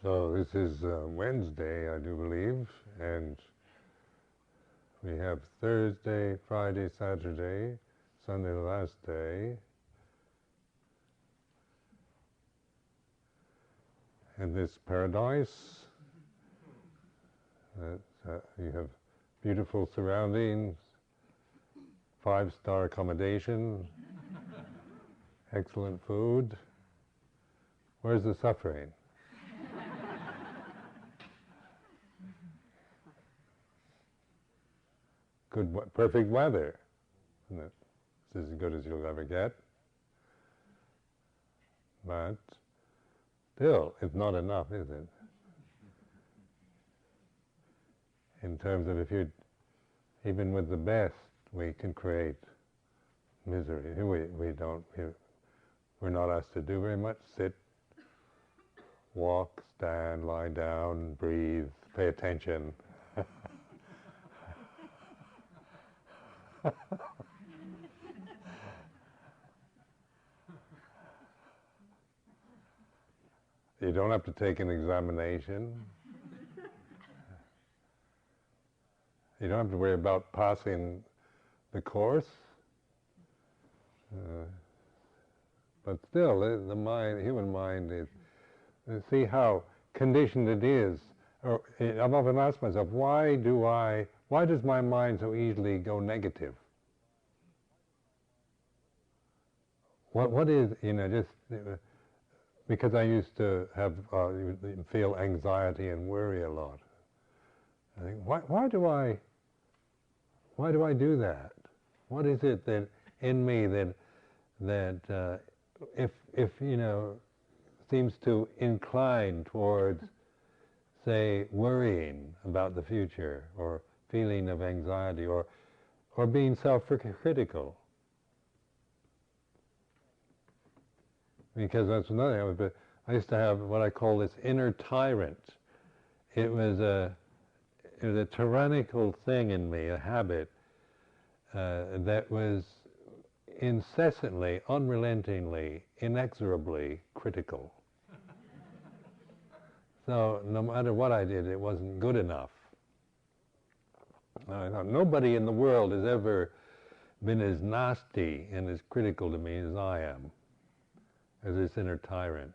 So this is Wednesday, I do believe, and we have Thursday, Friday, Saturday, Sunday the last day. And this paradise, you have beautiful surroundings, 5-star accommodation, excellent food. Where's the suffering? Good, perfect weather. Isn't it? It's as good as you'll ever get. But still, it's not enough, is it? In terms of even with the best, we can create misery. We're not asked to do very much. Sit, walk, stand, lie down, breathe, pay attention. You don't have to take an examination. You don't have to worry about passing the course. But still, the human mind is, see how conditioned it is. I've often asked myself, why does my mind so easily go negative? What is, because I used to feel anxiety and worry a lot. I think, why do I do that? What is it that in me that if seems to incline towards, say, worrying about the future, or feeling of anxiety, or being self-critical? Because that's another thing. I used to have what I call this inner tyrant. It was a tyrannical thing in me, a habit that was incessantly, unrelentingly, inexorably critical. So no matter what I did, it wasn't good enough. I thought, nobody in the world has ever been as nasty and as critical to me as I am, as this inner tyrant.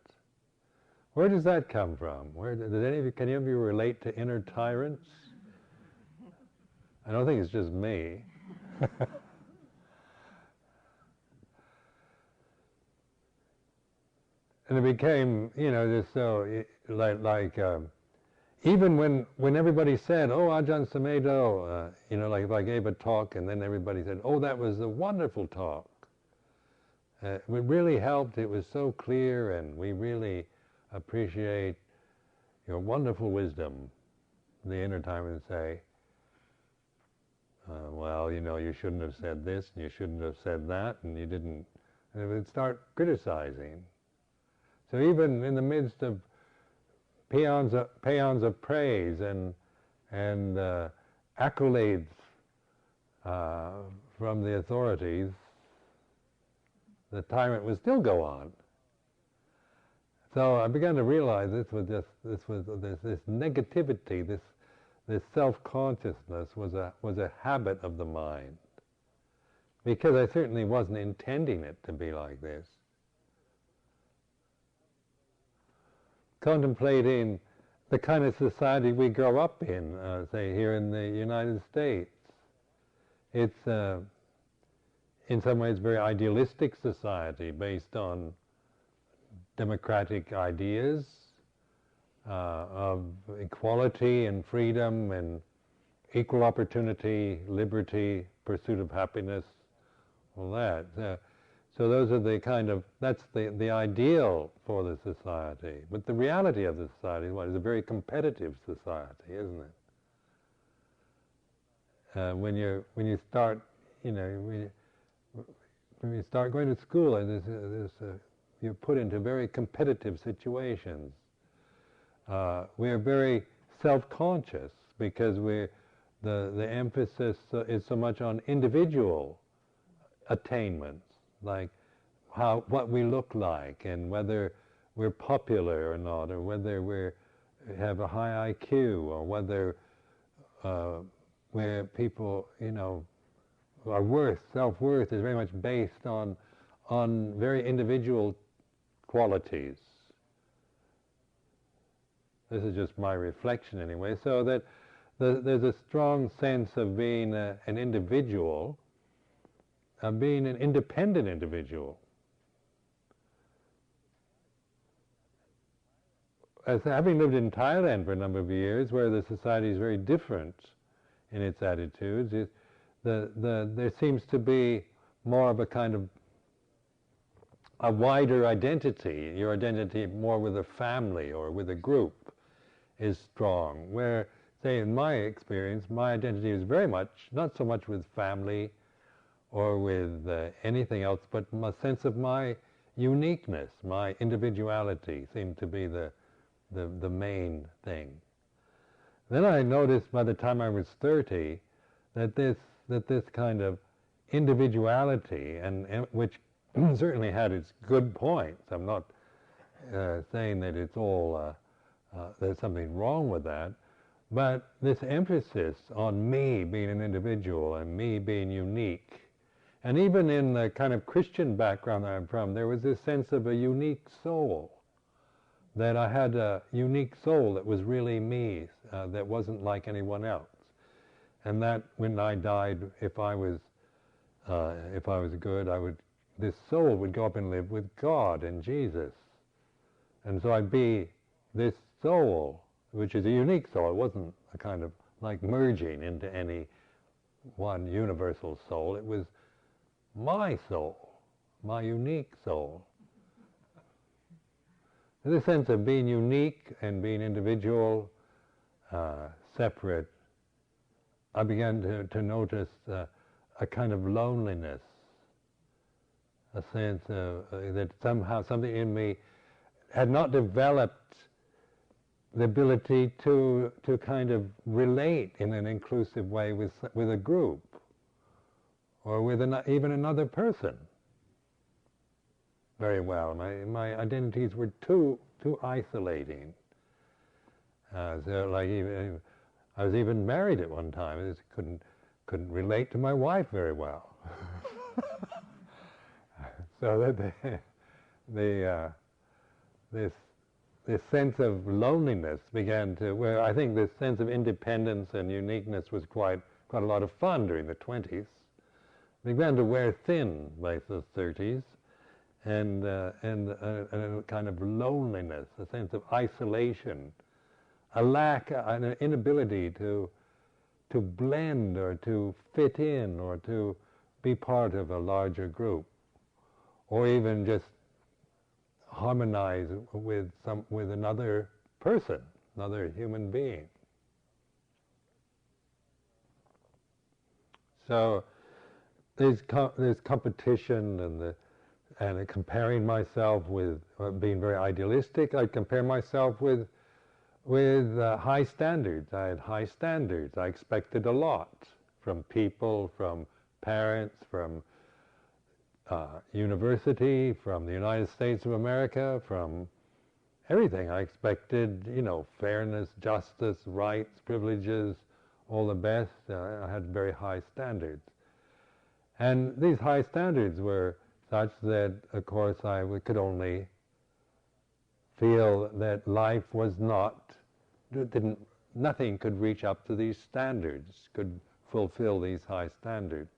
Where does that come from? Can any of you relate to inner tyrants? I don't think it's just me. And it became, just so, even when everybody said, oh, Ajahn Sumedho, if I gave a talk and then everybody said, oh, that was a wonderful talk. It really helped, it was so clear, and we really appreciate your wonderful wisdom. The inner time would say, well, you shouldn't have said this, and you shouldn't have said that, and you didn't. And it would start criticizing. So even in the midst of paeans of praise and accolades from the authorities, the tyrant would still go on. So I began to realize this negativity, this self-consciousness was a habit of the mind, because I certainly wasn't intending it to be like this. Contemplating the kind of society we grow up in, say here in the United States, it's in some ways a very idealistic society based on democratic ideas of equality and freedom and equal opportunity, liberty, pursuit of happiness, all that. So those are that's the ideal for the society. But the reality of the society is a very competitive society, isn't it? When you start, when you start going to school, and you're put into very competitive situations. We are very self-conscious because the emphasis is so much on individual attainments, like what we look like, and whether we're popular or not, or whether we're have a high IQ, or whether where people, our self-worth is very much based on very individual qualities. This is just my reflection anyway, so that there's a strong sense of being an individual, of being an independent individual. As having lived in Thailand for a number of years, where the society is very different in its attitudes, there seems to be more of a kind of a wider identity. Your identity more with a family or with a group is strong. Where, say, in my experience, my identity is very much, not so much with family or with anything else, but a sense of my uniqueness, my individuality seemed to be the main thing. Then I noticed by the time I was 30 that this kind of individuality, and which certainly had its good points. I'm not saying that it's all there's something wrong with that, but this emphasis on me being an individual and me being unique, and even in the kind of Christian background that I'm from, there was this sense of a unique soul. That I had a unique soul that was really me, that wasn't like anyone else, and that when I died, if I was good, this soul would go up and live with God and Jesus, and so I'd be this soul, which is a unique soul. It wasn't a kind of like merging into any one universal soul. It was my soul, my unique soul. In the sense of being unique and being individual, separate, I began to notice a kind of loneliness, a sense of that somehow something in me had not developed the ability to kind of relate in an inclusive way with a group or with even another person very well. My identities were too isolating. So like even, I was even married at one time. I just couldn't relate to my wife very well. So that this sense of loneliness began to, where I think this sense of independence and uniqueness was quite a lot of fun during the 20s. Began to wear thin by the 30s, and a kind of loneliness, a sense of isolation, a lack, an inability to blend or to fit in or to be part of a larger group, or even just harmonize with another person, another human being. So there's competition and comparing myself with being very idealistic. I compare myself with high standards. I had high standards. I expected a lot from people, from parents, from university, from the United States of America, from everything. I expected, fairness, justice, rights, privileges, all the best. I had very high standards. And these high standards were such that, of course, I could only feel that life was nothing could reach up to these standards, could fulfill these high standards.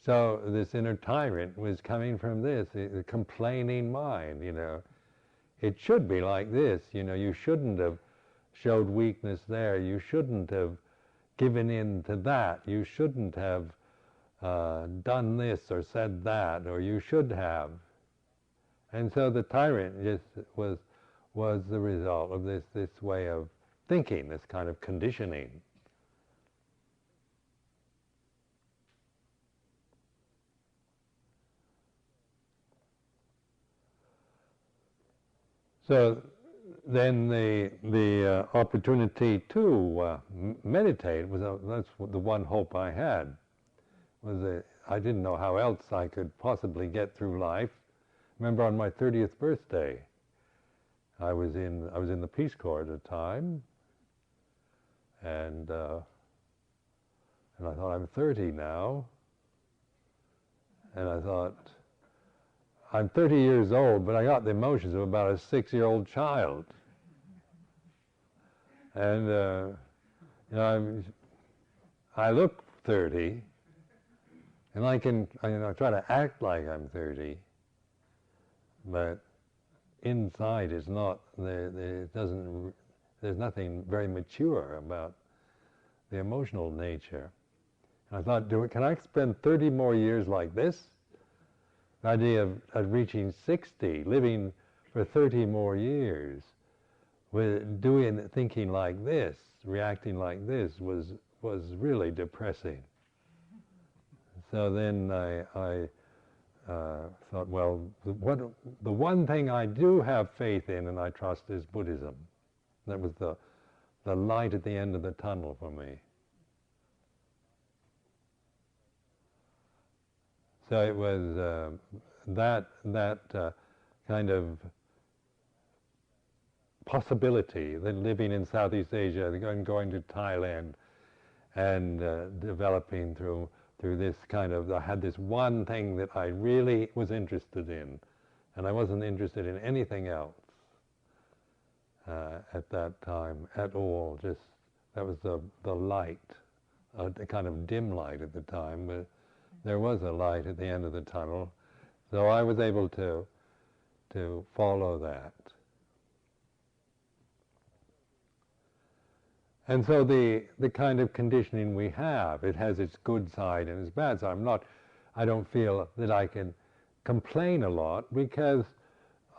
So this inner tyrant was coming from this, the complaining mind, It should be like this, you shouldn't have showed weakness there, you shouldn't have given in to that, you shouldn't have done this or said that, or you should have. And so the tyrant just was the result of this way of thinking, this kind of conditioning. So then the opportunity to meditate that's the one hope I had. I didn't know how else I could possibly get through life. Remember, on my 30th birthday, I was in the Peace Corps at the time, and I thought, I'm 30 now, and I thought, I'm 30 years old, but I got the emotions of about a 6-year-old child. And I look 30, and I try to act like I'm 30, but inside it's not. There's nothing very mature about the emotional nature. And I thought, can I spend 30 more years like this? The idea of reaching 60, living for 30 more years, with thinking like this, reacting like this, was really depressing. So then I thought, well, the one thing I do have faith in and I trust is Buddhism. That was the light at the end of the tunnel for me. So it was that kind of possibility, that living in Southeast Asia, going to Thailand, and developing through this kind of, I had this one thing that I really was interested in, and I wasn't interested in anything else at that time at all. Just that was the light, a kind of dim light at the time, but there was a light at the end of the tunnel, so I was able to follow that. And so the kind of conditioning we have, it has its good side and its bad side. I don't feel that I can complain a lot, because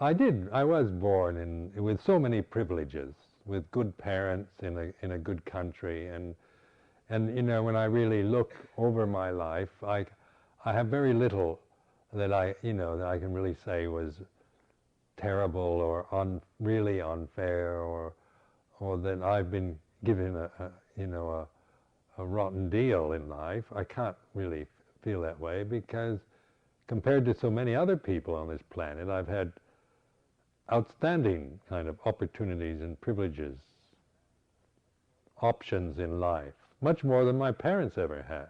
I was born with so many privileges, with good parents in a good country, and when I really look over my life, I have very little that I can really say was terrible or really unfair, or that I've been given a rotten deal in life. I can't really feel that way, because compared to so many other people on this planet, I've had outstanding kind of opportunities and privileges, options in life, much more than my parents ever had.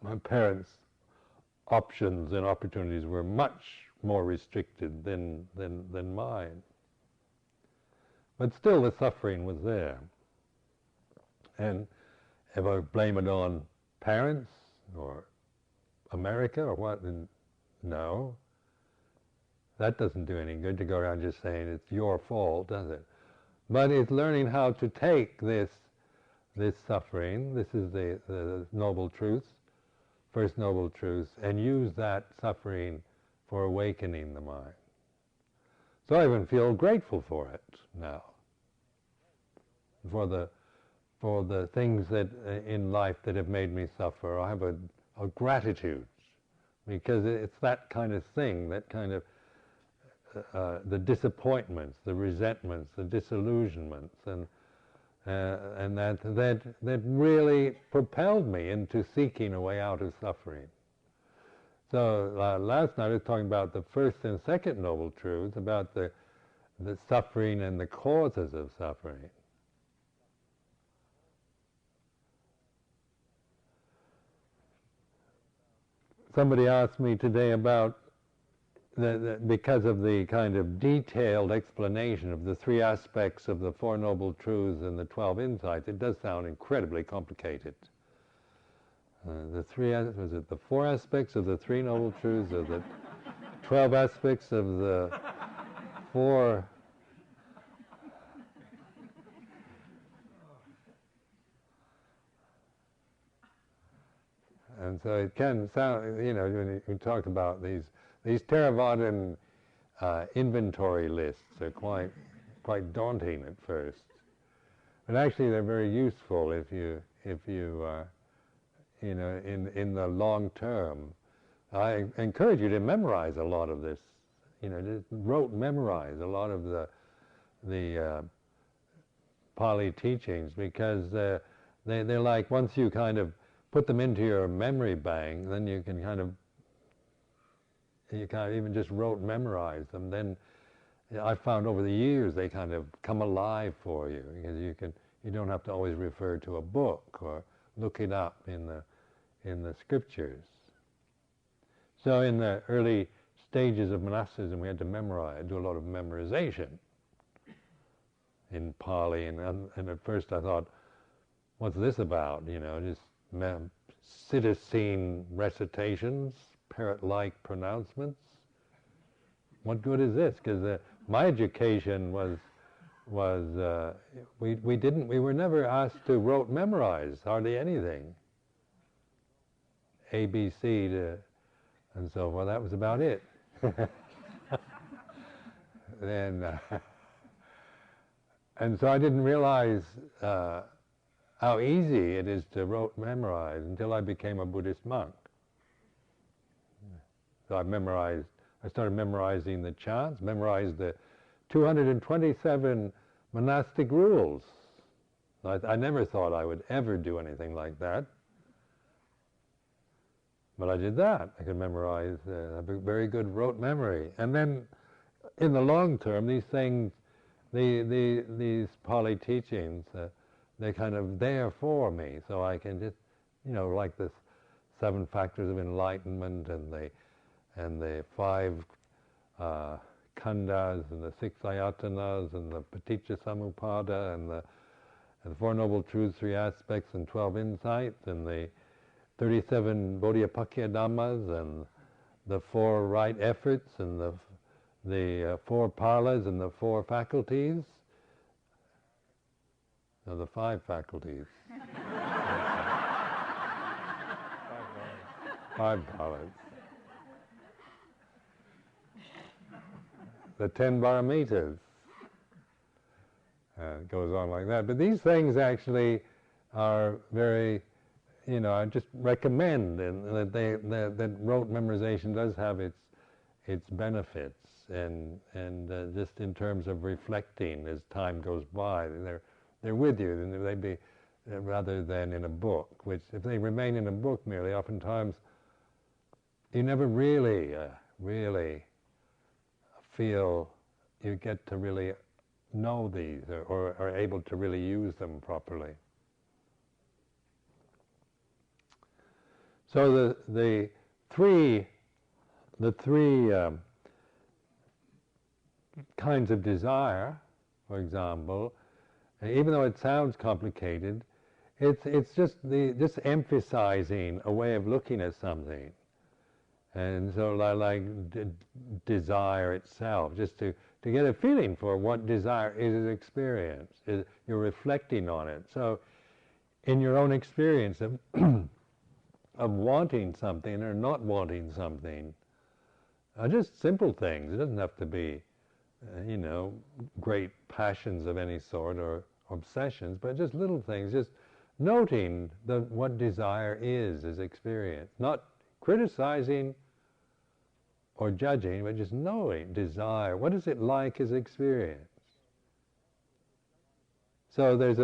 My parents' options and opportunities were much more restricted than mine. But still the suffering was there. And if I blame it on parents or America or what, then no. That doesn't do any good to go around just saying it's your fault, does it? But it's learning how to take this suffering, this is the noble truths, first noble truths, and use that suffering for awakening the mind. So I even feel grateful for it now, for the things that in life that have made me suffer. I have a gratitude, because it's that kind of thing, that kind of the disappointments, the resentments, the disillusionments, and that really propelled me into seeking a way out of suffering. So last night I was talking about the first and second noble truths, about the suffering and the causes of suffering. Somebody asked me today about because of the kind of detailed explanation of the 3 aspects of the 4 noble truths and the 12 insights, it does sound incredibly complicated. Was it the 4 aspects of the 3 noble truths, or the 12 aspects of the 4? And so it can sound, when you talk about these Theravadan inventory lists are quite daunting at first, but actually they're very useful if you in the long term. I encourage you to memorize a lot of this. Just memorize a lot of the Pali teachings, because they're like, once you kind of put them into your memory bank, then you can't even just memorize them. Then I found over the years they kind of come alive for you, because you don't have to always refer to a book or look it up in the scriptures. So in the early stages of monasticism, we had to do a lot of memorization in Pali, and at first I thought, what's this about? Just citizen recitations, parrot-like pronouncements. What good is this? Because my education was we were never asked to rote memorize hardly anything. A, B, C, and so forth. That was about it. And so I didn't realize how easy it is to rote memorize until I became a Buddhist monk. So I started memorizing the chants, memorized the 227 monastic rules. I never thought I would ever do anything like that. But I did that. I could memorize, have a very good rote memory. And then in the long term, these things, these Pali teachings, they're kind of there for me. So I can just, like the 7 factors of enlightenment and the 5 khandhas and the 6 ayatanas and the paticca samuppada and the 4 noble truths, 3 aspects and 12 insights and the 37 bodhipakkhya dhammas and the 4 right efforts and the 4 palas and the 4 faculties. No, the 5 faculties. 5 palas. The 10 paramitas. It goes on like that. But these things actually are very, I just recommend that rote memorization does have its benefits, and just in terms of reflecting as time goes by, they're with you, and they'd be rather than in a book. Which, if they remain in a book merely, oftentimes you never really feel you get to really know these or are able to really use them properly. So the three kinds of desire, for example, even though it sounds complicated, it's just emphasizing a way of looking at something. And so like desire itself, just to get a feeling for what desire is as experience. You're reflecting on it. So in your own experience of of wanting something or not wanting something, just simple things. It doesn't have to be, great passions of any sort or obsessions, but just little things, just noting what desire is as experience. Not criticizing or judging, but just knowing desire. What is it like as experience? So there's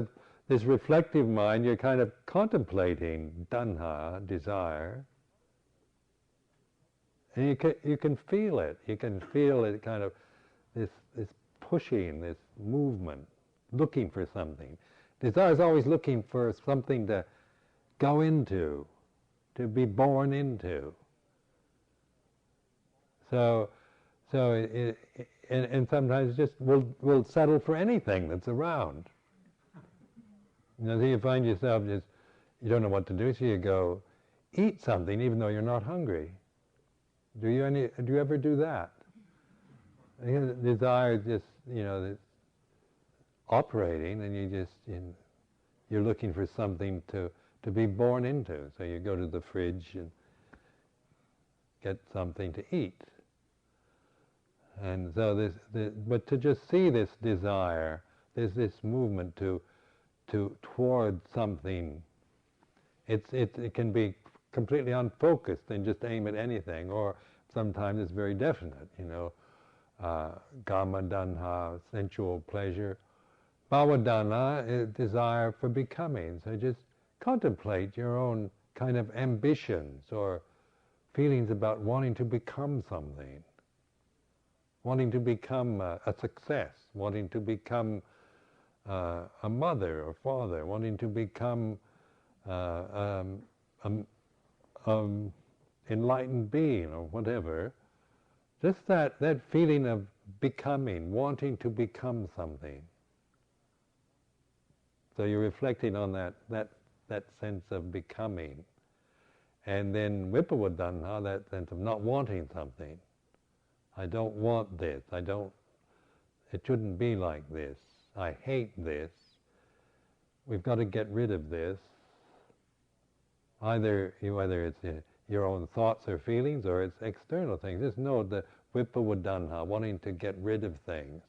this reflective mind, you're kind of contemplating tanha, desire, and you can feel it. You can feel it kind of, this pushing, this movement, looking for something. Desire is always looking for something to go into, to be born into. So and sometimes just we'll settle for anything that's around. So you find yourself you don't know what to do, so you go eat something even though you're not hungry. Do you ever do that? Desire is just operating, and you're looking for something to be born into. So you go to the fridge and get something to eat. And so but to just see this desire, there's this movement toward something. It can be completely unfocused and just aim at anything, or sometimes it's very definite. Kama danha, sensual pleasure. Bhava dana is desire for becoming. So just contemplate your own kind of ambitions or feelings about wanting to become something. wanting to become a success, wanting to become a mother or father, wanting to become enlightened being or whatever. Just that feeling of becoming, wanting to become something. So you're reflecting on that sense of becoming. And then Vipavodana, that sense of not wanting something. I don't want this. It shouldn't be like this. I hate this. We've got to get rid of this. Whether it's your own thoughts or feelings or it's external things. Just know the Vipavodana, wanting to get rid of things.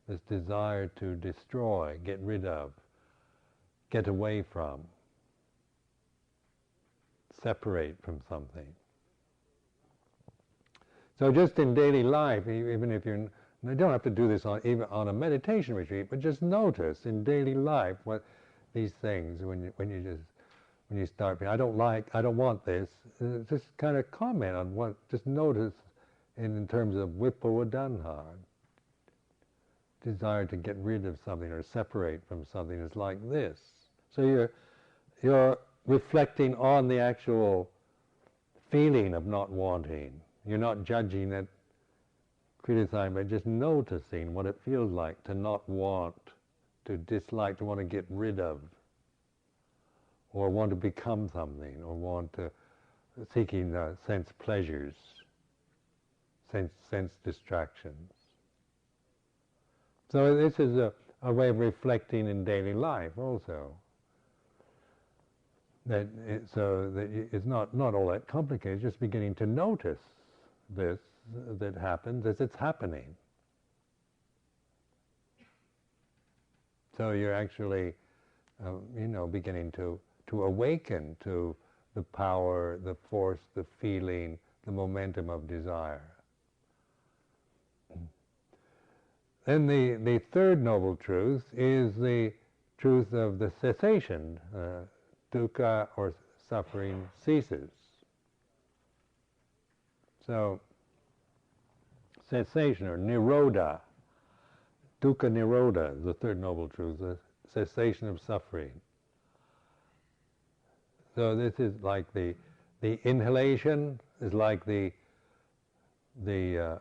This desire to destroy, get rid of, get away from, separate from something. So just in daily life, even if you don't have to do this even on a meditation retreat, but just notice in daily life what these things when you start. I don't want this. Just kind of comment on what. Just notice in terms of Vipavodana, desire to get rid of something or separate from something is like this. So you're reflecting on the actual feeling of not wanting. You're not judging it, criticizing, but just noticing what it feels like to not want, to dislike, to want to get rid of, or want to become something, or seeking sense pleasures, sense distractions. So this is a way of reflecting in daily life also. So that it's not all that complicated, just beginning to notice this that happens as it's happening. So you're actually, beginning to awaken to the power, the force, the feeling, the momentum of desire. Then the third noble truth is the truth of the cessation. Dukkha, or suffering, ceases. So, cessation, or nirodha, dukkha nirodha is the third noble truth, the cessation of suffering. So this is like the inhalation is like the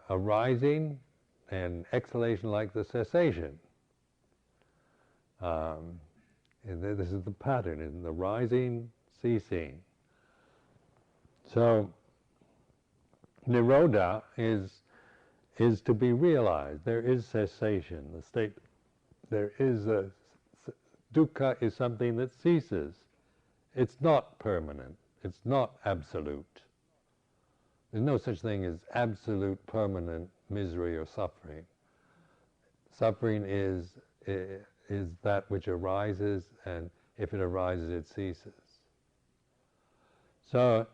arising, and exhalation like the cessation. This is the pattern, in the rising, ceasing. So, nirodha is to be realized. There is cessation. Dukkha is something that ceases. It's not permanent. It's not absolute. There's no such thing as absolute permanent misery or suffering. Suffering is that which arises, and if it arises, it ceases. So,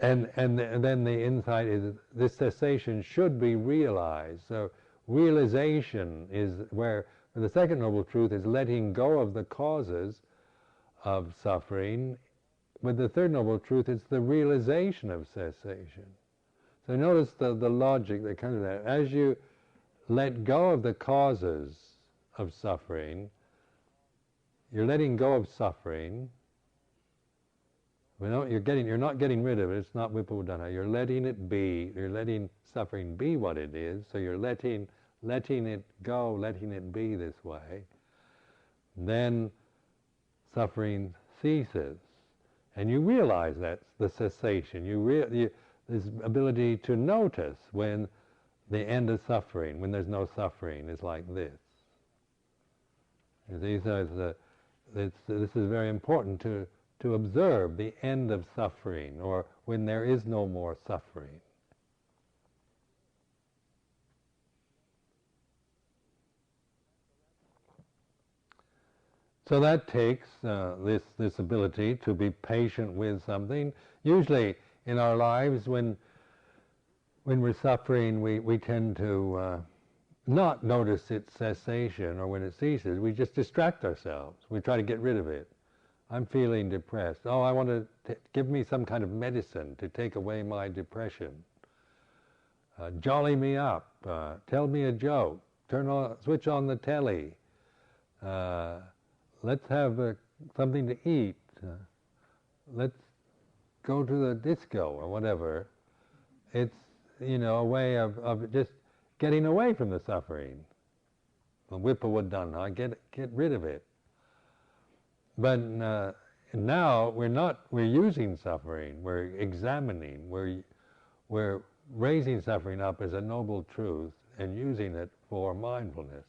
and then the insight is this cessation should be realized. So realization is where the second noble truth is letting go of the causes of suffering. But the third noble truth is the realization of cessation. So notice the logic that comes to that. As you let go of the causes of suffering, you're letting go of suffering. You're not getting rid of it. It's not vipavodana. You're letting it be. You're letting suffering be what it is. So you're letting it go, letting it be this way. Then suffering ceases, and you realize that's the cessation. This ability to notice when the end of suffering, when there's no suffering, is like this. You see, so this is very important to observe the end of suffering, or when there is no more suffering. So that takes this ability to be patient with something. Usually in our lives, when we're suffering, we tend to not notice its cessation, or when it ceases, we just distract ourselves. We try to get rid of it. I'm feeling depressed. Oh, I want to give me some kind of medicine to take away my depression. jolly me up, tell me a joke, switch on the telly, let's have something to eat, let's go to the disco or whatever. It's, a way of just getting away from the suffering. Vipavadana, get rid of it. But now we're using suffering, we're examining, we're raising suffering up as a noble truth and using it for mindfulness.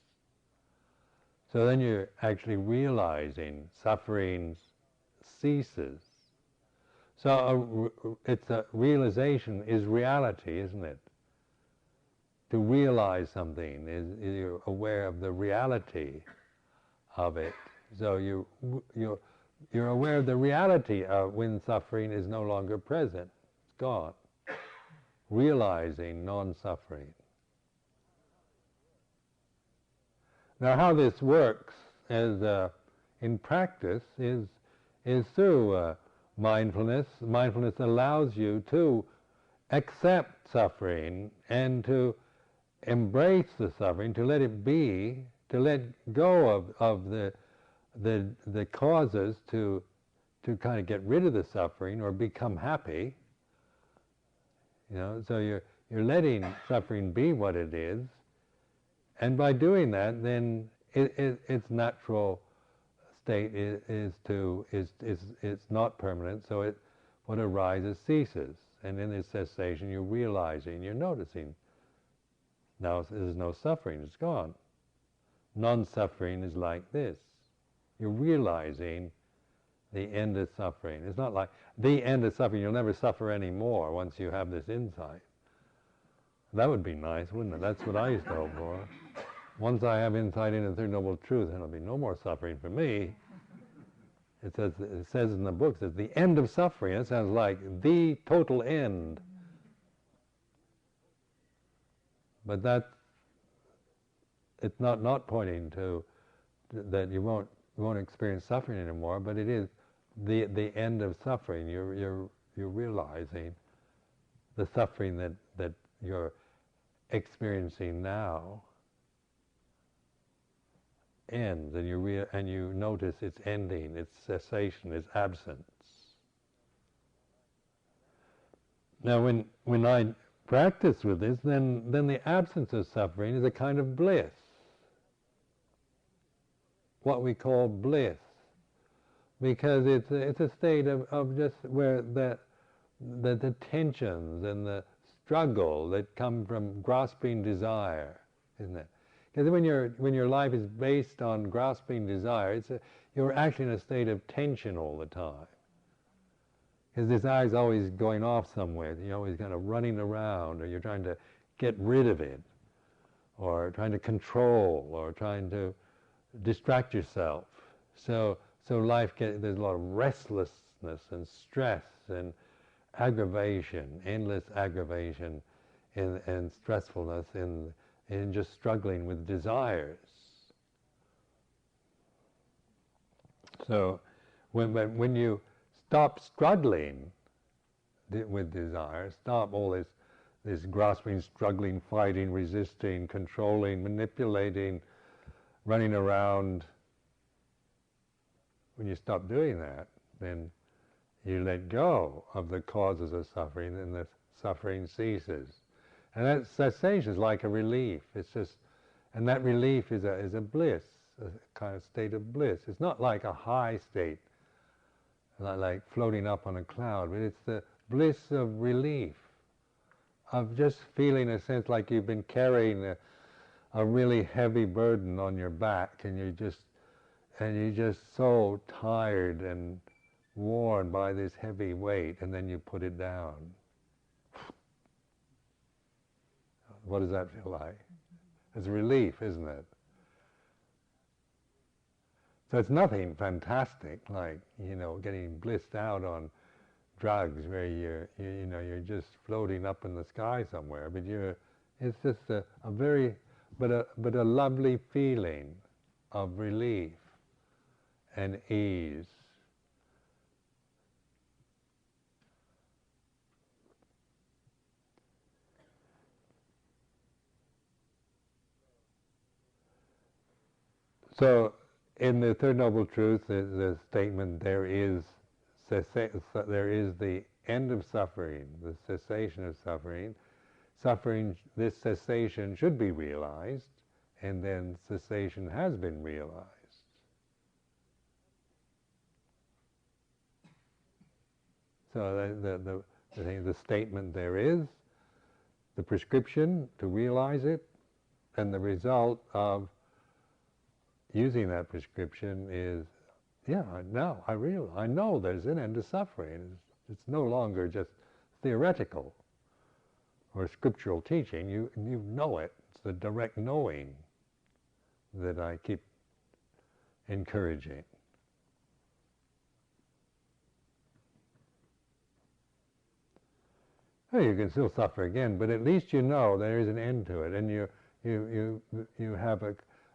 So then you're actually realizing suffering ceases. So it's a realization is reality, isn't it? To realize something is you're aware of the reality of it. So you're aware of the reality of when suffering is no longer present. It's gone. Realizing non-suffering. Now, how this works as in practice is through mindfulness. Mindfulness allows you to accept suffering and to embrace the suffering, to let it be, to let go of the causes to kind of get rid of the suffering or become happy. So you're letting suffering be what it is, and by doing that, then its natural state is not permanent. So what arises ceases, and in this cessation, you're realizing, you're noticing. Now there's no suffering; it's gone. Non-suffering is like this. You're realizing the end of suffering. It's not like the end of suffering. You'll never suffer anymore once you have this insight. That would be nice, wouldn't it? That's what I used to hope for. Once I have insight into the Third Noble Truth, there'll be no more suffering for me. It says in the book, it says the end of suffering. It sounds like the total end. But it's not pointing to that you won't experience suffering anymore, but it is the end of suffering. You're realizing the suffering that you're experiencing now ends, and you notice its ending, its cessation, its absence. Now, when I practice with this, then the absence of suffering is a kind of bliss. What we call bliss, because it's a state of just where the tensions and the struggle that come from grasping desire, isn't it? Because when your life is based on grasping desire, you're actually in a state of tension all the time. Because desire is always going off somewhere. You're always kind of running around, or you're trying to get rid of it, or trying to control, or trying to distract yourself. So life there's a lot of restlessness and stress and aggravation, endless aggravation and stressfulness in just struggling with desires. So when you stop struggling with desire, stop all this grasping, struggling, fighting, resisting, controlling, manipulating, running around, when you stop doing that, then you let go of the causes of suffering, and the suffering ceases. And that cessation is like a relief. It's just, and that relief is a bliss, a kind of state of bliss. It's not like a high state, like floating up on a cloud, but it's the bliss of relief, of just feeling a sense like you've been carrying a really heavy burden on your back, and you're just so tired and worn by this heavy weight, and then you put it down. What does that feel like? It's relief, isn't it? So it's nothing fantastic like, getting blissed out on drugs where you're just floating up in the sky somewhere, but it's just a very lovely feeling of relief and ease. So in the Third Noble Truth, the statement, there is the end of suffering, the cessation of suffering. Suffering, this cessation should be realized, and then cessation has been realized. So the statement there is, the prescription to realize it, and the result of using that prescription is, now I know there's an end to suffering. It's no longer just theoretical or scriptural teaching. You know it. It's the direct knowing that I keep encouraging. Well, you can still suffer again, but at least you know there is an end to it, and you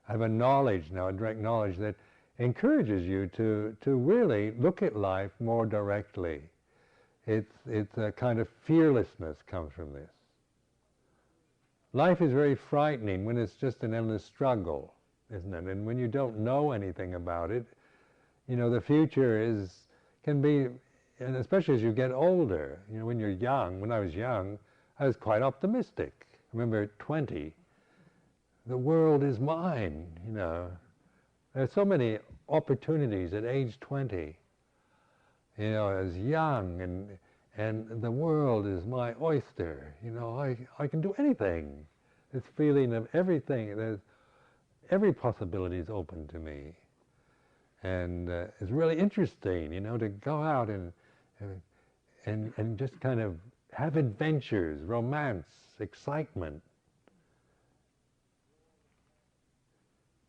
have a knowledge now, a direct knowledge that encourages you to really look at life more directly. It's a kind of fearlessness comes from this. Life is very frightening when it's just an endless struggle, isn't it? And when you don't know anything about it, the future can be. And especially as you get older, when you're young, when I was young, I was quite optimistic. I remember at 20, the world is mine, There are so many opportunities at age 20, as young, and the world is my oyster, I can do anything. This feeling of everything, every possibility is open to me. And it's really interesting, to go out and just kind of have adventures, romance, excitement.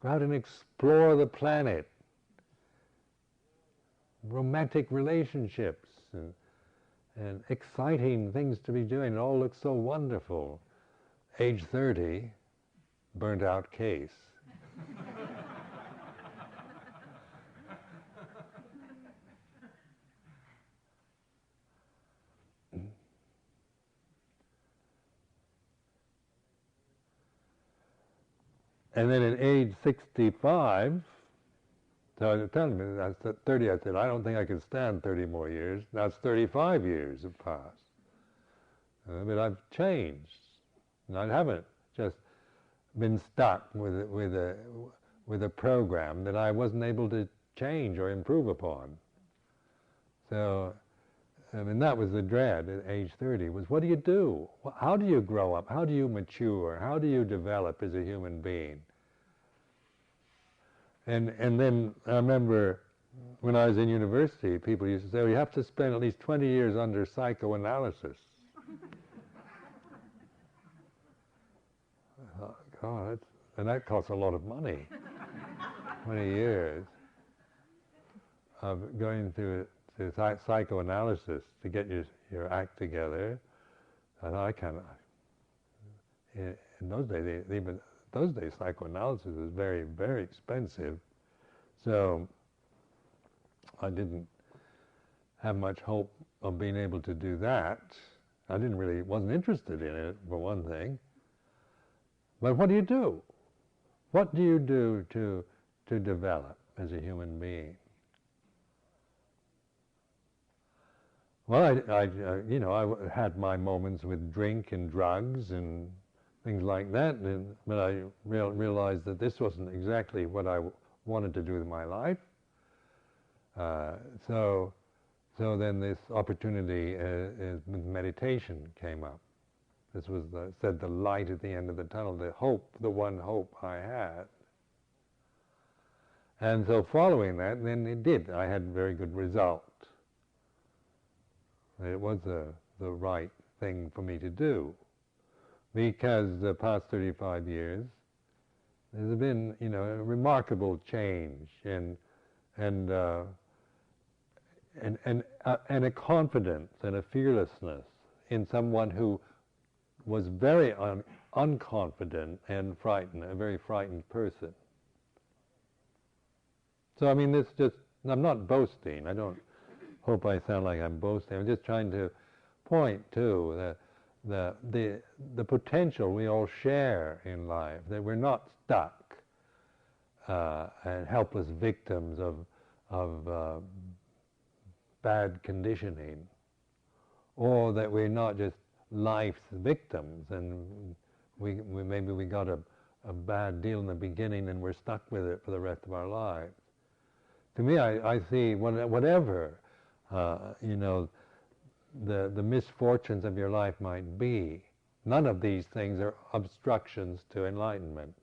Go out and explore the planet. Romantic relationships and exciting things to be doing. It all looks so wonderful. Age 30, burnt out case. And then at age 65, so I was telling me, at 30, I said, I don't think I can stand 30 more years. Now it's 35 years have passed. But I've changed. And I haven't just been stuck with a program that I wasn't able to change or improve upon. So, that was the dread at age 30, was what do you do? How do you grow up? How do you mature? How do you develop as a human being? And then I remember when I was in university, people used to say, well, you have to spend at least 20 years under psychoanalysis. I thought, God, and that costs a lot of money. 20 years of going through psychoanalysis to get your act together. I thought, I can't. In those days, even those days, psychoanalysis was very, very expensive. So I didn't have much hope of being able to do that. I wasn't interested in it, for one thing. But what do you do? What do you do to develop as a human being? Well, I had my moments with drink and drugs and things like that, but I realized that this wasn't exactly what I wanted to do with my life. So then this opportunity with meditation came up. This was the light at the end of the tunnel, the one hope I had. And so following that, then it did. I had very good result. It was the right thing for me to do, because the past 35 years there's been, a remarkable change and a confidence and a fearlessness in someone who was very unconfident and frightened, a very frightened person. So I'm not boasting. I don't hope I sound like I'm boasting. I'm just trying to point to the potential we all share in life, that we're not stuck and helpless victims of bad conditioning, or that we're not just life's victims and maybe we got a bad deal in the beginning and we're stuck with it for the rest of our lives. To me, I see whatever the misfortunes of your life might be, none of these things are obstructions to enlightenment.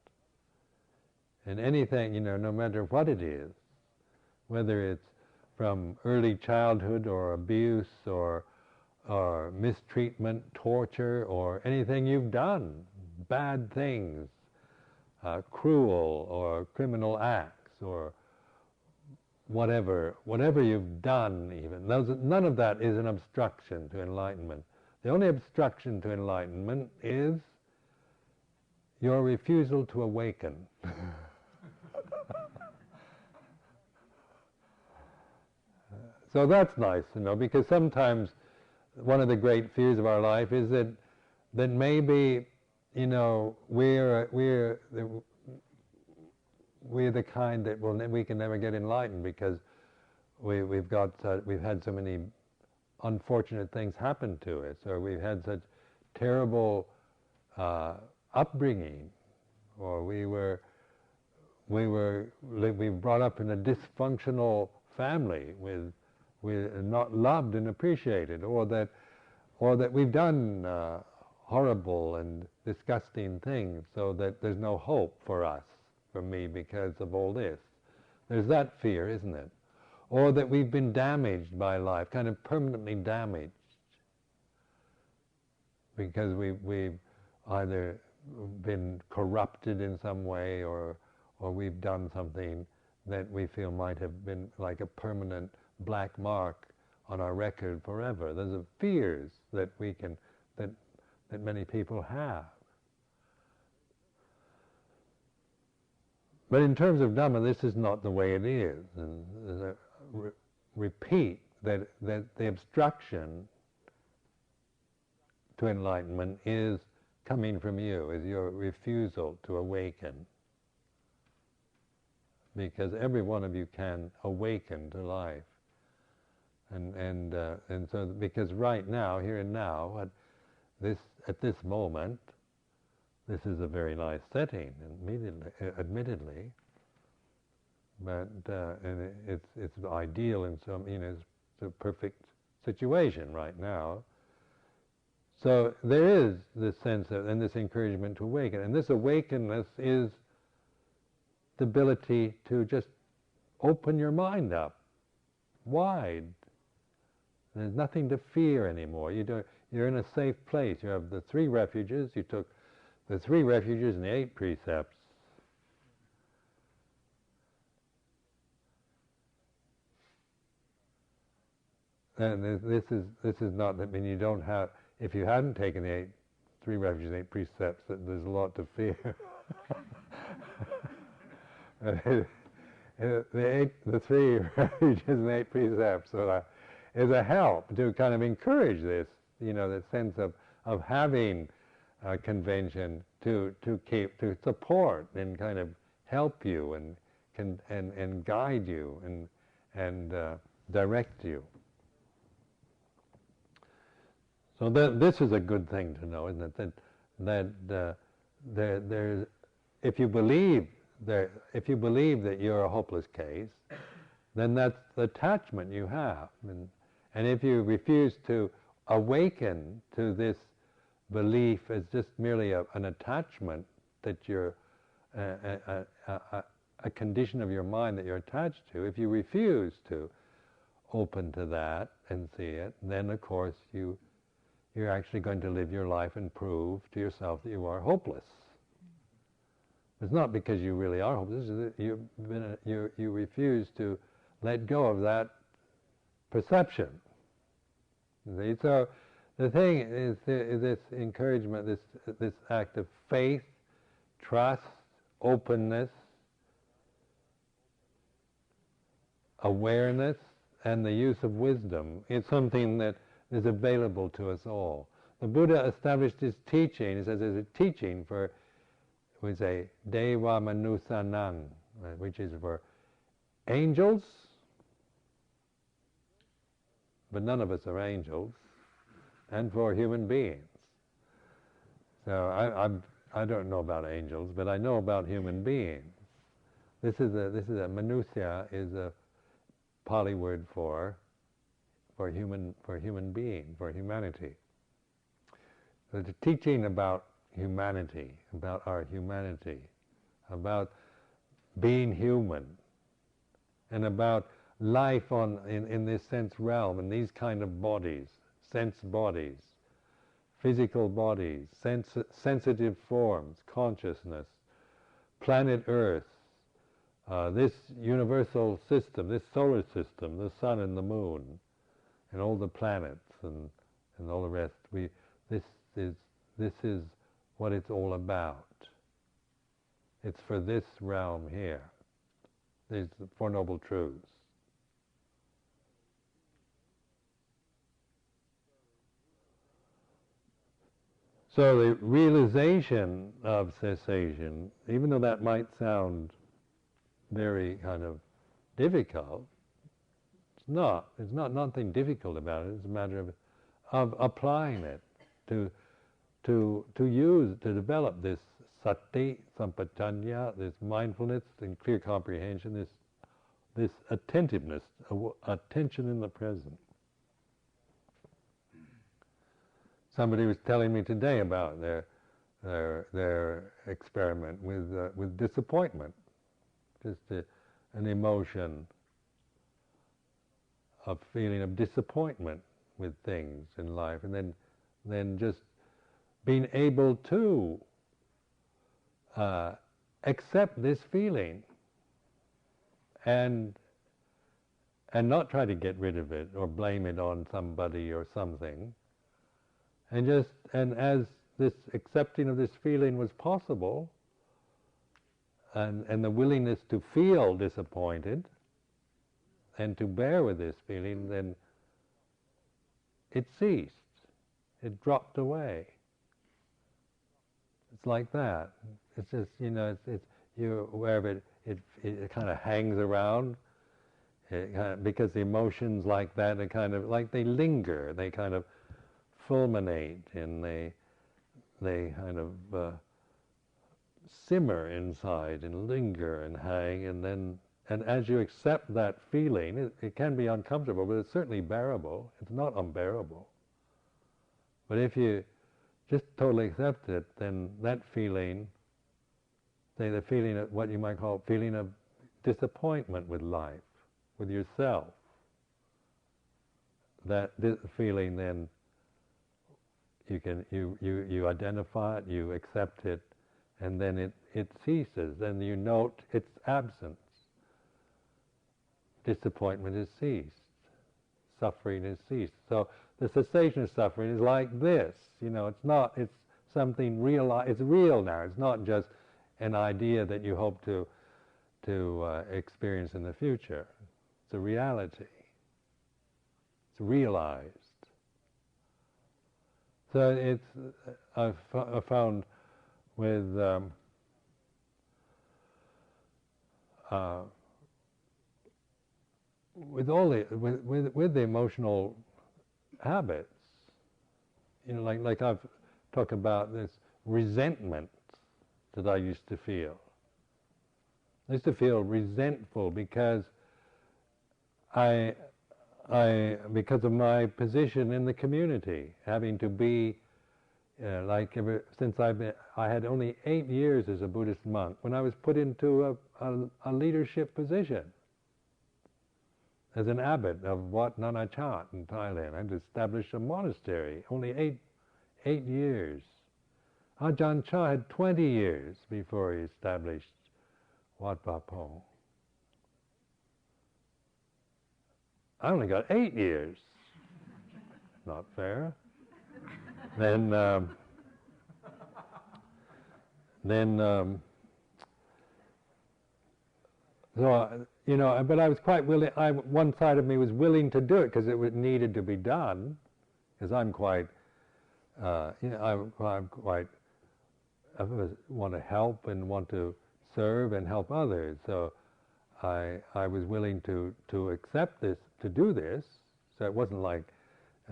And anything, no matter what it is, whether it's from early childhood or abuse or mistreatment, torture, or anything you've done, bad things, cruel or criminal acts, or whatever you've done even, none of that is an obstruction to enlightenment. The only obstruction to enlightenment is your refusal to awaken. So that's nice to know, because sometimes one of the great fears of our life is that maybe, we're the kind that we can never get enlightened because we've had so many unfortunate things happen to us, or we've had such terrible upbringing, or we were brought up in a dysfunctional family with not loved and appreciated, or that we've done horrible and disgusting things, so that there's no hope for me, because of all this. There's that fear, isn't it? Or that we've been damaged by life, kind of permanently damaged, because we've either been corrupted in some way, or we've done something that we feel might have been like a permanent black mark on our record forever. Those are fears that that many people have. But in terms of Dhamma, this is not the way it is. And repeat that the obstruction to enlightenment is coming from you, is your refusal to awaken. Because every one of you can awaken to life. And so, because right now, here and now, at this moment, this is a very nice setting, admittedly, but and it's ideal in some, it's a perfect situation right now. So there is this sense of, and this encouragement to awaken, and this awakenness is the ability to just open your mind up wide. There's nothing to fear anymore. You're in a safe place. You have the 3 refuges. You took the 3 refuges and the 8 precepts. And this is not, I mean, you don't have, if you hadn't taken the 3 refuges and 8 precepts, there's a lot to fear. The 3 refuges and 8 precepts is a help to kind of encourage this, the sense of having a convention to support and kind of help you and guide you and direct you. So this is a good thing to know, isn't it? That there's, if you believe that you're a hopeless case, then that's the attachment you have. And if you refuse to awaken to this belief as just merely an attachment, that you're a condition of your mind that you're attached to, if you refuse to open to that and see it, then of course you're actually going to live your life and prove to yourself that you are hopeless. It's not because you really are hopeless. You refuse to let go of that perception. See? So the thing is this encouragement, this act of faith, trust, openness, awareness, and the use of wisdom is something that is available to us all. The Buddha established his teaching. He says there's a teaching for, we say, Deva Manusanang, which is for angels, but none of us are angels, and for human beings. So I don't know about angels, but I know about human beings. This is a manusya is a Pali word for human being, for humanity. So the teaching about humanity, about our humanity, about being human, and about life in this sense realm, in these kind of bodies, sense bodies, physical bodies, sensitive forms, consciousness, planet Earth, this universal system, this solar system, the sun and the moon, and all the planets and all the rest. This is what it's all about. It's for this realm here. These Four Noble Truths. So the realization of cessation, even though that might sound very kind of difficult, it's not. There's nothing difficult about it. It's a matter of applying it to develop this sati, sampajanya, this mindfulness and clear comprehension, this attentiveness, attention in the present. Somebody was telling me today about their experiment with disappointment, just an emotion, a feeling of disappointment with things in life, and then just being able to accept this feeling and not try to get rid of it or blame it on somebody or something. And as this accepting of this feeling was possible, and the willingness to feel disappointed and to bear with this feeling, then it ceased. It dropped away. It's like that. It's just, it's you're aware of it. It kind of hangs around because the emotions like that are kind of like they linger. They kind of fulminate, and they kind of simmer inside and linger and hang, and as you accept that feeling, it can be uncomfortable, but it's certainly bearable. It's not unbearable. But if you just totally accept it, then that feeling, say the feeling of what you might call feeling of disappointment with life, with yourself, that feeling, then you identify it, you accept it, and then it ceases. Then you note its absence. Disappointment is ceased. Suffering is ceased. So the cessation of suffering is like this. It's something real. It's real now. It's not just an idea that you hope to experience in the future. It's a reality. It's realized. So I've found with the emotional habits, like I've talked about this resentment that I used to feel. I used to feel resentful because because of my position in the community, having to be ever since I had only 8 years as a Buddhist monk when I was put into a leadership position as an abbot of Wat Nanachat in Thailand. I had to establish a monastery. Only 8 years. Ajahn Chah had 20 years before he established Wat Pah Pong. I only got 8 years. Not fair. Then but I was quite willing. One side of me was willing to do it because it needed to be done. Because I'm quite, I want to help and want to serve and help others. So I was willing to accept this, to do this. So it wasn't like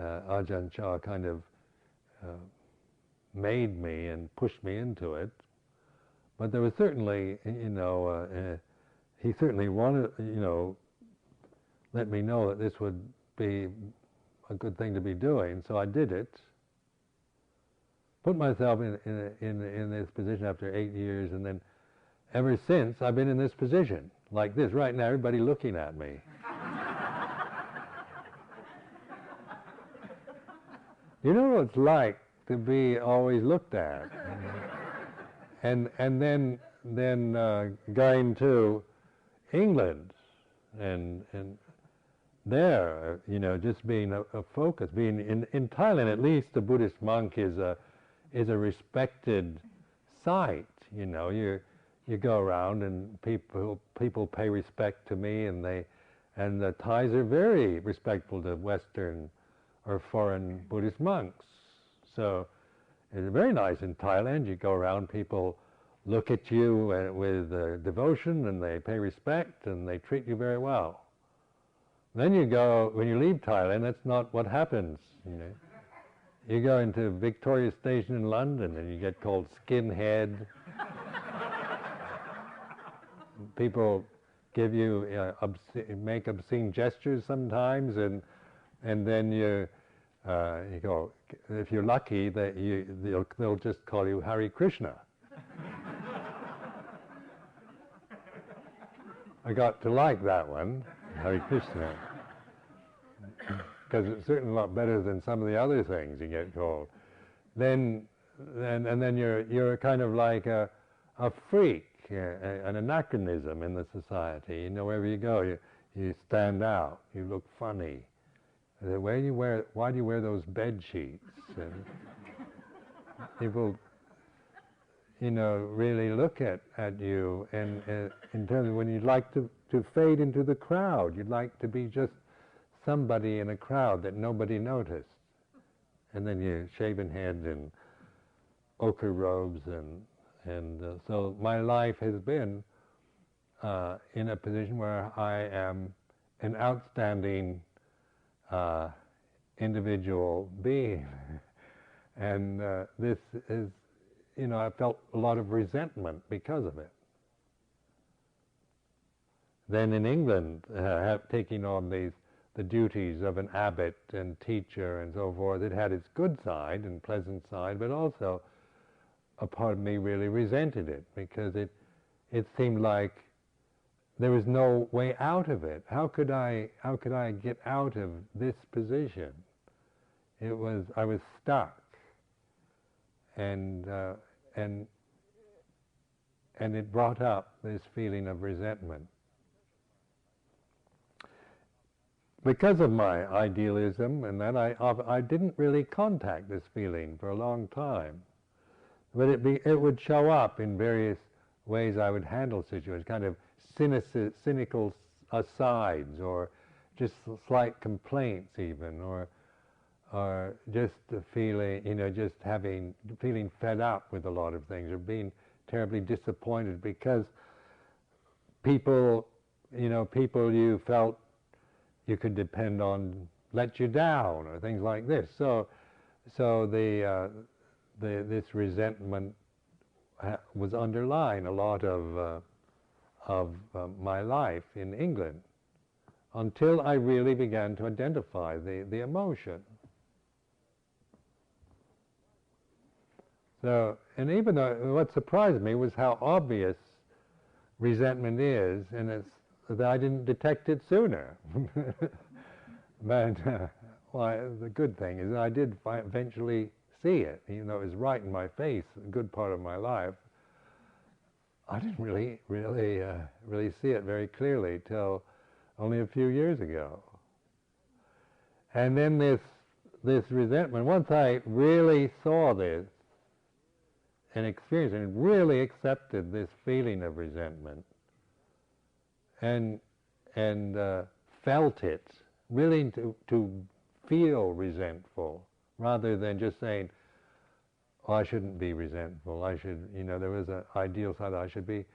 Ajahn Chah kind of made me and pushed me into it. But there was certainly, he certainly wanted, let me know that this would be a good thing to be doing. So I did it. Put myself in this position after 8 years, and then ever since I've been in this position, like this right now. Everybody looking at me. You know what it's like to be always looked at, and then going to England, and there, just being a focus. Being in Thailand, at least, the Buddhist monk is a respected sight. You go around and people pay respect to me, and the Thais are very respectful to Western or foreign Buddhist monks. So it's very nice in Thailand. You go around, people look at you with devotion, and they pay respect, and they treat you very well. Then when you leave Thailand, that's not what happens. You go into Victoria Station in London, and you get called skinhead. People give you make obscene gestures sometimes, and then you go. If you're lucky, they'll just call you Hare Krishna. I got to like that one, Hare Krishna, because it's certainly a lot better than some of the other things you get called. Then you're kind of like a freak, an anachronism in the society. Wherever you go, you stand out. You look funny. Why do you wear those bed sheets? And people, really look at you, and in terms of when you'd like to fade into the crowd, you'd like to be just somebody in a crowd that nobody noticed, and then you shaven head and ochre robes, and so my life has been in a position where I am an outstanding individual being, and this is, I felt a lot of resentment because of it. Then in England, taking on the duties of an abbot and teacher and so forth, it had its good side and pleasant side, but also a part of me really resented it, because it seemed like there was no way out of it. How could I get out of this position? I was stuck, and it brought up this feeling of resentment. Because of my idealism, and that I didn't really contact this feeling for a long time, but it would show up in various ways I would handle situations, kind of cynical asides, or just slight complaints even, or just the feeling, just feeling fed up with a lot of things, or being terribly disappointed because people you felt you could depend on let you down, or things like this. So this resentment was underlying a lot of my life in England, until I really began to identify the emotion. So, and even though what surprised me was how obvious resentment is, and it's that I didn't detect it sooner. But the good thing is I did eventually see it, even though it was right in my face a good part of my life. I didn't really see it very clearly till only a few years ago. And then this resentment, once I really saw this and experienced it, and really accepted this feeling of resentment, and felt it, willing to feel resentful, rather than just saying, "Oh, I shouldn't be resentful. I should," there was an ideal side. I should be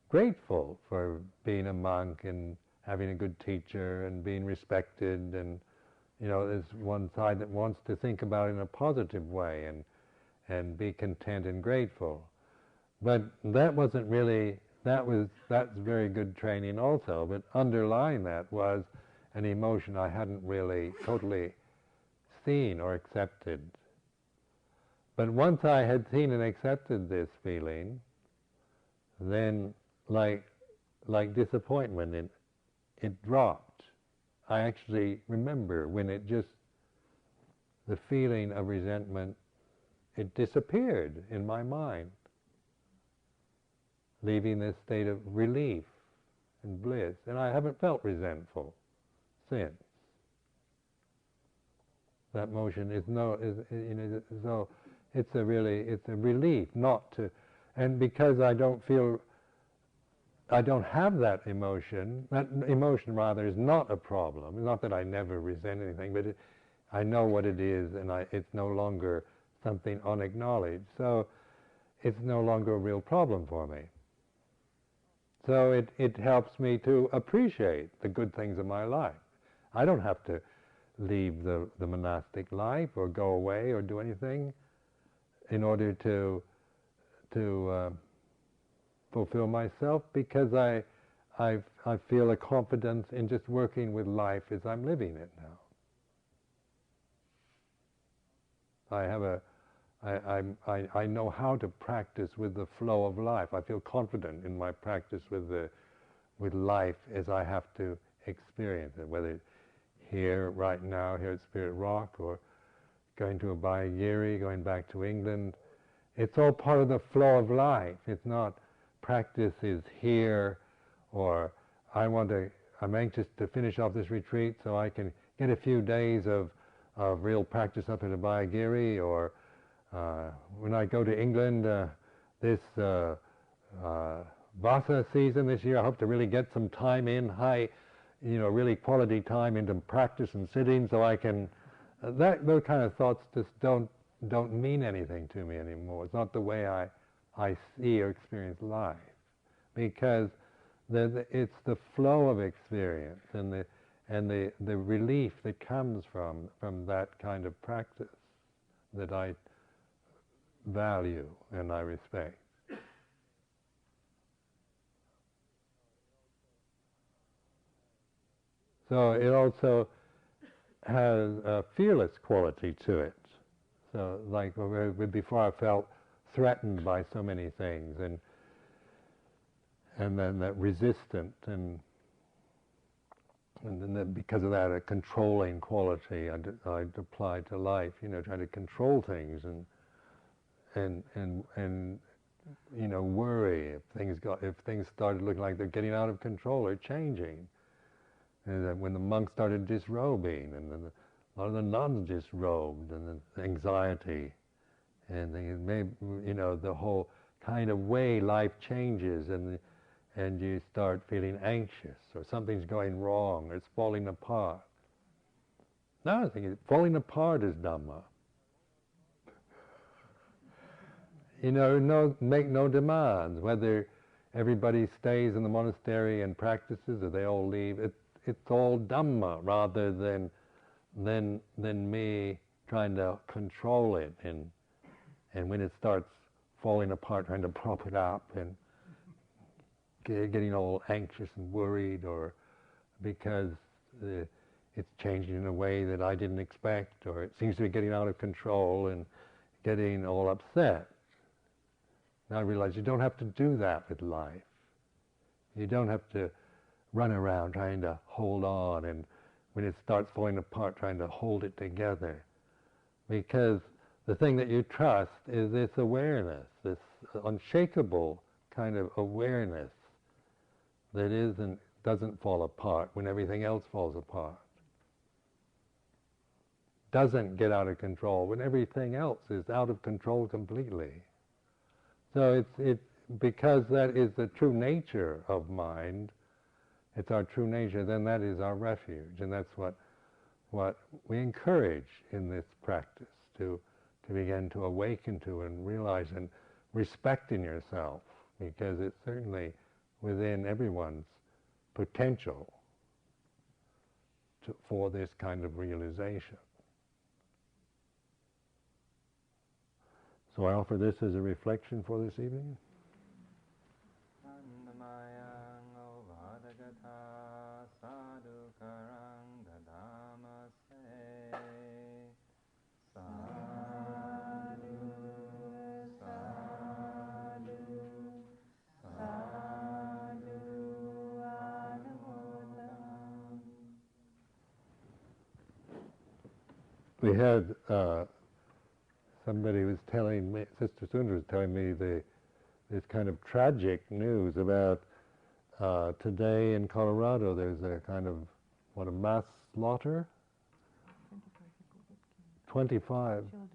grateful for being a monk and having a good teacher and being respected, and there's one side that wants to think about it in a positive way and be content and grateful. But that wasn't really, that's very good training also, but underlying that was an emotion I hadn't really totally seen or accepted. But once I had seen and accepted this feeling, then like disappointment, it dropped. I actually remember when the feeling of resentment, it disappeared in my mind, leaving this state of relief and bliss. And I haven't felt resentful since. That motion is so it's a relief not to, and because I don't have that emotion rather is not a problem. It's not that I never resent anything, but I know what it is, and it's no longer something unacknowledged. So it's no longer a real problem for me. So it helps me to appreciate the good things of my life. I don't have to leave the monastic life or go away or do anything in order to fulfill myself, because I feel a confidence in just working with life as I'm living it now. I know how to practice with the flow of life. I feel confident in my practice with life as I have to experience it, whether it's here, right now, here at Spirit Rock, or going to Abhayagiri, going back to England. It's all part of the flow of life. It's not practice is here, or I'm anxious to finish off this retreat so I can get a few days of real practice up at Abhayagiri, or when I go to England this Vasa season this year, I hope to really get some time in, really quality time into practice and sitting, so I can. Those kind of thoughts just don't mean anything to me anymore. It's not the way I see or experience life, because it's the flow of experience and the relief that comes from that kind of practice that I value and I respect. So it also has a fearless quality to it. So like before, I felt threatened by so many things, and then that resistant, and then because of that, a controlling quality I'd applied to life. Trying to control things and worry if things started looking like they're getting out of control or changing. And when the monks started disrobing, and then a lot of the nuns disrobed, and the anxiety, and the whole kind of way life changes, and you start feeling anxious, or something's going wrong, or it's falling apart. No, I think falling apart is Dhamma. Make no demands whether everybody stays in the monastery and practices or they all leave. It's all Dhamma rather than me trying to control it, and when it starts falling apart, trying to prop it up and getting all anxious and worried, or because it's changing in a way that I didn't expect, or it seems to be getting out of control and getting all upset. Now I realize you don't have to do that with life. You don't have to run around trying to hold on, and when it starts falling apart, trying to hold it together. Because the thing that you trust is this awareness, this unshakable kind of awareness that doesn't fall apart when everything else falls apart. Doesn't get out of control when everything else is out of control completely. So it's because that is the true nature of mind. It's our true nature, then that is our refuge, and that's what we encourage in this practice, to begin to awaken to and realize and respect in yourself, because it's certainly within everyone's potential for this kind of realization. So I offer this as a reflection for this evening. We had somebody was telling me, Sister Sundar was telling me this kind of tragic news about today in Colorado. There's a kind of, a mass slaughter? 25 children